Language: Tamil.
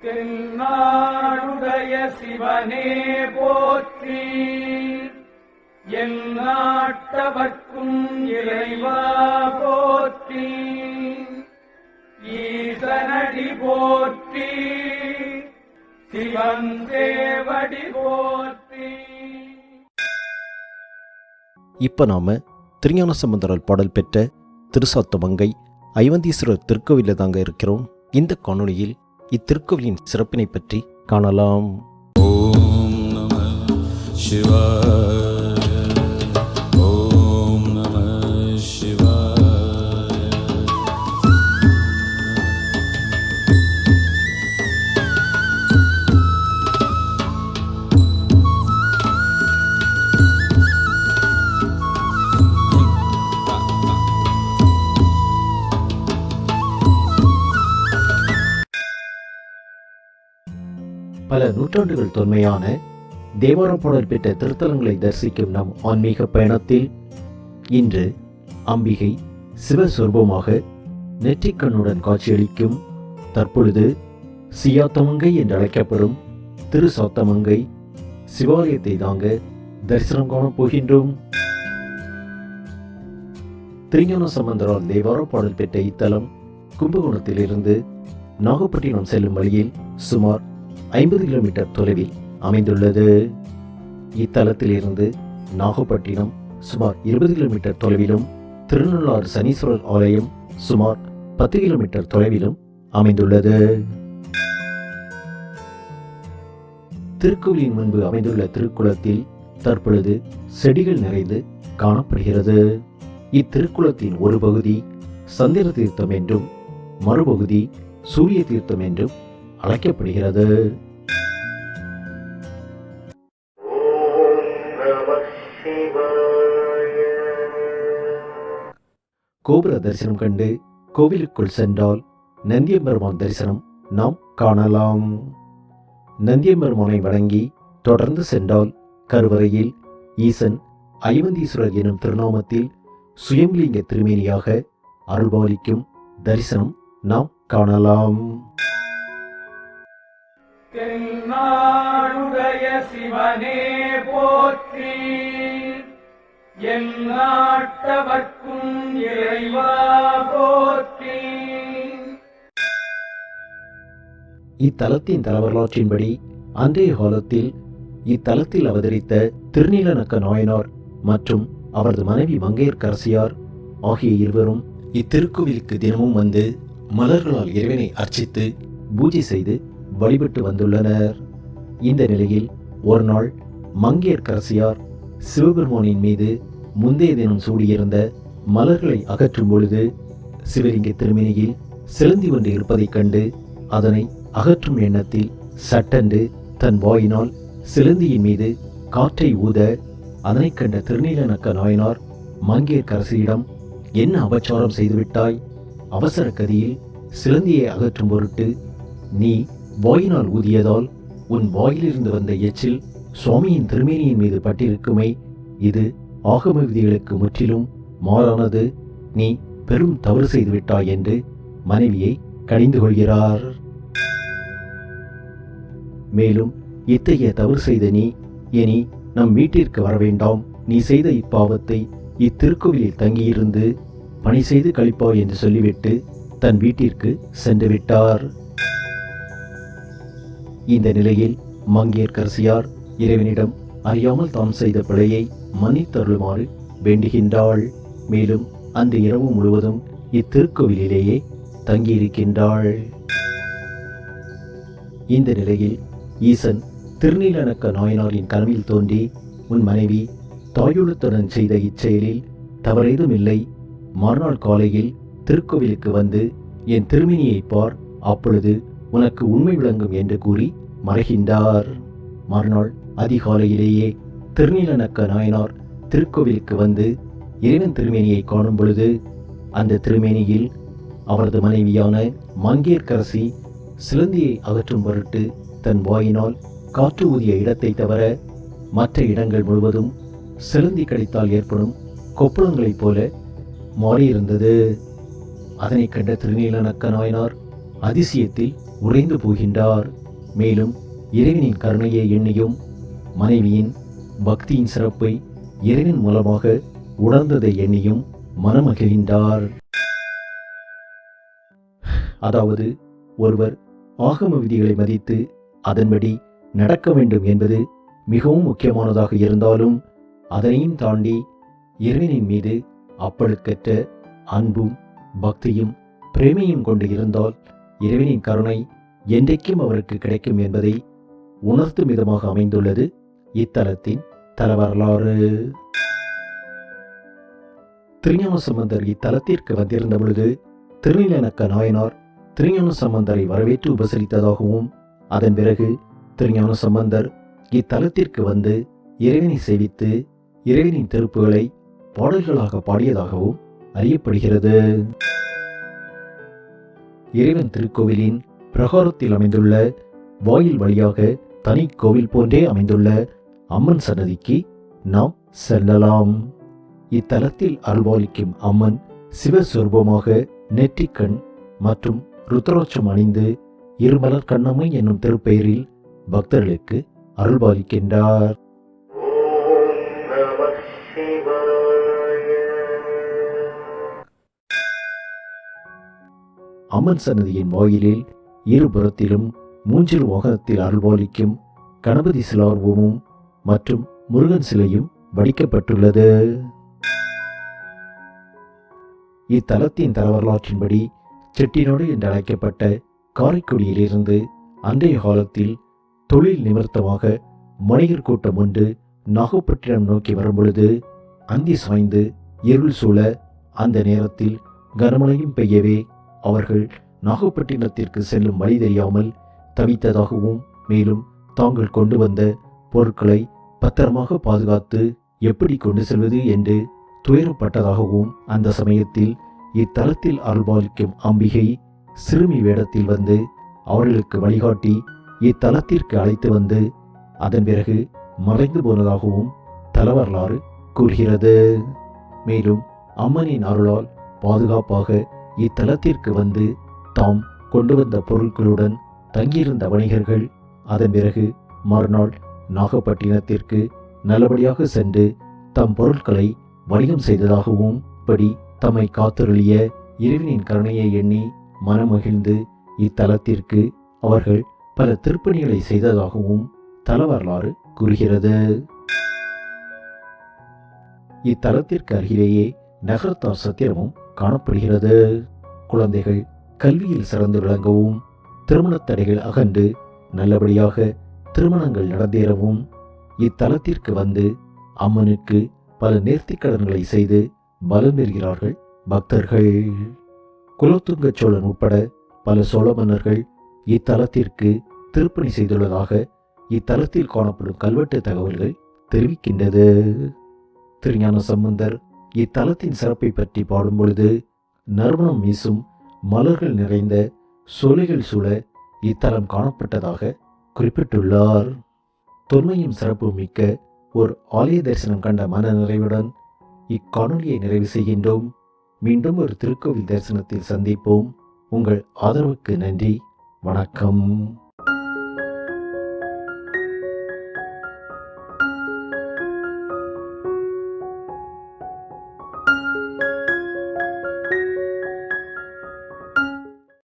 தென்னாடுடைய சிவனே போற்றி, என் நாட்டவர்க்கும் இறைவா போற்றி, ஈசனடி போற்றி, சிவன் தேவடி போற்றி. இப்போ நாம் திருஞான சம்பந்தரால் பாடல் பெற்ற திருசாத்தமங்கை ஐவந்தீஸ்வரர் திருக்கோவிலில் தாங்க இருக்கிறோம். இந்த காணொளியில் இத்திருக்கோவிலின் சிறப்பினை பற்றி காணலாம். ஓம் நம சிவாய, ஓம் நம சிவாய. பல நூற்றாண்டுகள் தொன்மையான தேவார பாடல் பெற்ற திருத்தலங்களை தரிசிக்கும் நம் ஆன்மீக பயணத்தில் இன்று அம்பிகை சிவஸ்வரூபமாக நெற்றிக்கண்ணுடன் காட்சியளிக்கும் தற்பொழுது சியாத்தமங்கை என்று அழைக்கப்படும் திருசாத்தமங்கை சிவாலயத்தை தாங்க தரிசனம் காண போகின்றோம். திருஞான சம்பந்தரால் தேவார பாடல் பெற்ற இத்தலம் கும்பகோணத்திலிருந்து நாகப்பட்டினம் செல்லும் வழியில் சுமார் 50 கிலோமீட்டர் தொலைவில் அமைந்துள்ளது. இத்தலத்திலிருந்து நாகப்பட்டினம் சுமார் 20 கிலோமீட்டர் தொலைவிலும், திருநள்ளாறு சனீஸ்வரர் ஆலயம் சுமார் 10 கிலோமீட்டர் தொலைவிலும் அமைந்துள்ளது. திருக்கோவிலின் முன்பு அமைந்துள்ள திருக்குளத்தில் தற்பொழுது செடிகள் நிறைந்து காணப்படுகிறது. இத்திருக்குளத்தின் ஒரு பகுதி சந்திர தீர்த்தம் என்றும் மறுபகுதி சூரிய தீர்த்தம் என்றும் அழைக்கப்படுகிறது. கோபுர தரிசனம் கண்டு கோவிலுக்குள் சென்றால் நந்தியம்பெருமான் தரிசனம் நாம் காணலாம். நந்தியம்பெருமானை வணங்கி தொடர்ந்து சென்றால் கருவறையில் ஈசன் ஐவந்தீஸ்வரர் எனும் திருநாமத்தில் சுயம்லிங்க திருமேனியாக அருள்பாலிக்கும் தரிசனம் நாம் காணலாம். தென்னாடுடைய சிவனே போற்றி, என் நாட்டவர்க்கும் இறைவா போற்றி. இத்தலத்தின் தலவரலாற்றின்படி அன்றைய காலத்தில் இத்தலத்தில் அவதரித்த திருநீலநக்க நாயனார் மற்றும் அவரது மனைவி மங்கையர்க்கரசியார் ஆகிய இருவரும் இத்திருக்கோவிலுக்கு தினமும் வந்து மலர்களால் இறைவனை அர்ச்சித்து பூஜை செய்து வழிபட்டு வந்துள்ளனர். இந்த நிலையில் ஒரு நாள் மங்கையர்க்கரசியார் சிவபெருமானின் மீது முந்தைய தினம் சூடியிருந்த மலர்களை அகற்றும் பொழுது சிவலிங்க திருமேனியில் சிலந்தி ஒன்று இருப்பதைக் கண்டு அதனை அகற்றும் எண்ணத்தில் சட்டென்று தன் வாயினால் சிலந்தியின் மீது காற்றை ஊத அதனை கண்ட திருநீலநக்க நாயனார் மங்கையர்க்கரசியிடம், என்ன அபச்சாரம் செய்துவிட்டாய்? அவசர கதியில் சிலந்தியை அகற்றும் பொருட்டு நீ வாயினால் ஊதியதால் உன் வாயிலிருந்து வந்த எச்சில் சுவாமியின் திருமேனியின் மீது பட்டிருக்குமே, இது ஆகம விதிகளுக்கு முற்றிலும் மாறானது. நீ பெரும் தவறு செய்துவிட்டாய் என்று மனைவியை கடிந்து கொள்கிறார். மேலும், இத்தகைய தவறு செய்த நீ இனி நம் வீட்டிற்கு வர வேண்டாம். நீ செய்த இப்பாவத்தை இத்திருக்கோவிலில் தங்கியிருந்து பணி செய்து கழிப்பாய் என்று சொல்லிவிட்டு தன் வீட்டிற்கு சென்று விட்டார். இந்த நிலையில் மங்கையர்க்கரசியார் இறைவனிடம் அறியாமல் தாம் செய்த பிழையை மன்னித்தருளுமாறு வேண்டுகின்றாள். மேலும் அன்று இரவு முழுவதும் இத்திருக்கோவிலேயே தங்கியிருக்கின்றாள். இந்த நிலையில் ஈசன் திருநீலநக்க நாயனாரின் கனவில் தோன்றி, உன் மனைவி தாயுள்ளத்துடன் செய்த இச்செயலில் தவறேதும் இல்லை. மறுநாள் காலையில் திருக்கோவிலுக்கு வந்து என் திருமேனியை பார், அப்பொழுது உனக்கு உண்மை விளங்கும் என்று கூறி மறைகின்றார். மறுநாள் அதிகாலையிலேயே திருநீலநக்க நாயனார் திருக்கோவிலுக்கு வந்து இறைவன் திருமேனியை காணும் பொழுது அந்த திருமேனியில் அவரது மனைவியான மங்கையர்க்கரசி சிலந்தியை அகற்றும் பொருட்டு தன் வாயினால் காற்று ஊதிய இடத்தை தவிர மற்ற இடங்கள் முழுவதும் சிலந்தி கடித்தால் ஏற்படும் கொப்புளங்களைப் போல மாறியிருந்தது. அதனை கண்ட திருநீலநக்க நாயனார் அதிசயத்தில் உறைந்து போகின்றார். மேலும் இறைவனின் கருணையை எண்ணியும் மனைவியின் பக்தியின் சிறப்பை இறைவன் மூலமாக உணர்ந்ததை எண்ணியும் மனமகிழ்கின்றார். அதாவது ஒருவர் ஆகம விதிகளை மதித்து அதன்படி நடக்க வேண்டும் என்பது மிகவும் முக்கியமானதாக இருந்தாலும் அதனையும் தாண்டி இறைவனின் மீது அப்பழுக்கற்ற அன்பும் பக்தியும் பிரேமையும் கொண்டு இருந்தால் இறைவனின் கருணை என்றைக்கும் அவருக்கு கிடைக்கும் என்பதை உணர்த்தும் விதமாக அமைந்துள்ளது இத்தலத்தின் தலவரலாறு. திருஞான சம்பந்தர் இத்தலத்திற்கு வந்திருந்த பொழுது திருநீலநக்க நாயனார் திருஞான சம்பந்தரை வரவேற்று உபசரித்ததாகவும் அதன் பிறகு திருஞான சம்பந்தர் இத்தலத்திற்கு வந்து இறைவனை சேவித்து இறைவனின் திருப்புகளை பாடல்களாக பாடியதாகவும் அறியப்படுகிறது. இறைவன் திருக்கோவிலின் பிரகாரத்தில் அமைந்துள்ள வாயில் வழியாக தனி கோவில் போன்றே அமைந்துள்ள அம்மன் சன்னதிக்கு நாம் செல்லலாம். இத்தலத்தில் அருள்பாலிக்கும் அம்மன் சிவஸ்வரூபமாக நெற்றிக்கண் மற்றும் ருத்ராட்சம் அணிந்து இருமலர் கண்ணம்மை என்னும் திருப்பெயரில் பக்தர்களுக்கு அருள்பாலிக்கின்றார். அம்மன் சன்னதியின் வாயிலில் இருபுறத்திலும் மூஞ்சில் வாகனத்தில் அருள்பாலிக்கும் கணபதி சிலார்வமும் மற்றும் முருகன் சிலையும் வடிக்கப்பட்டுள்ளது. இத்தலத்தின் தலவரலாற்றின்படி செட்டிநாடு என்று அழைக்கப்பட்ட காரைக்குடியிலிருந்து அன்றைய காலத்தில் தொழில் நிமித்தமாக வணிகர் கூட்டம் ஒன்று நாகப்பட்டினம் நோக்கி வரும்பொழுது அந்தி சாய்ந்து இருள் சூழ அந்த நேரத்தில் கனமழையும் பெய்யவே அவர்கள் நாகப்பட்டினத்திற்கு செல்லும் வழி தெரியாமல் தவித்ததாகவும் மேலும் தாங்கள் கொண்டு வந்த பொருட்களை பத்திரமாக பாதுகாத்து எப்படி கொண்டு செல்வது என்று துயரப்பட்டதாகவும் அந்த சமயத்தில் இத்தலத்தில் அருள்பாலிக்கும் அம்பிகை சிறுமி வேடத்தில் வந்து அவர்களுக்கு வழிகாட்டி இத்தலத்திற்கு அழைத்து வந்து அதன் பிறகு மறைந்து போனதாகவும் தலவரலாறு கூறுகிறது. மேலும் அம்மனின் அருளால் பாதுகாப்பாக இத்தலத்திற்கு வந்து தாம் கொண்டு வந்த பொருட்களுடன் தங்கியிருந்த வணிகர்கள் அதன் பிறகு மறுநாள் நாகப்பட்டினத்திற்கு நல்லபடியாக சென்று தம் பொருட்களை வணிகம் செய்ததாகவும் இப்படி தம்மை காத்தருளிய இறைவனின் கருணையை எண்ணி மனமகிழ்ந்து இத்தலத்திற்கு அவர்கள் பல திருப்பணிகளை செய்ததாகவும் தலவரலாறு கூறுகிறது. இத்தலத்திற்கு அருகிலேயே நகரத்தார் சத்திரமும் காணப்படுகிறது. குழந்தைகள் கல்வியில் சிறந்து விளங்கவும் திருமணத் தடைகள் அகன்று நல்லபடியாக திருமணங்கள் நடந்தேறவும் இத்தலத்திற்கு வந்து அம்மனுக்கு பல நேர்த்திக்கடன்களை செய்து பலம் பெறுகிறார்கள் பக்தர்கள். குலோத்துங்க சோழன் உட்பட பல சோழ மன்னர்கள் இத்தலத்திற்கு திருப்பணி செய்துள்ளதாக இத்தலத்தில் காணப்படும் கல்வெட்டு தகவல்கள் தெரிவிக்கின்றது. திருஞான சம்பந்தர் இத்தலத்தின் சிறப்பை பற்றி பாடும் பொழுது நறுமணம் வீசும் மலர்கள் நிறைந்த சோலைகள் சூழ இத்தலம் காணப்பட்டதாக குறிப்பிட்டுள்ளார். தொன்மையும் சிறப்பு மிக்க ஒரு ஆலய தரிசனம் கண்ட மன நிறைவுடன் இக்காணொலியை நிறைவு செய்கின்றோம். மீண்டும் ஒரு திருக்கோவில் தரிசனத்தில் சந்திப்போம். உங்கள் ஆதரவுக்கு நன்றி. வணக்கம்.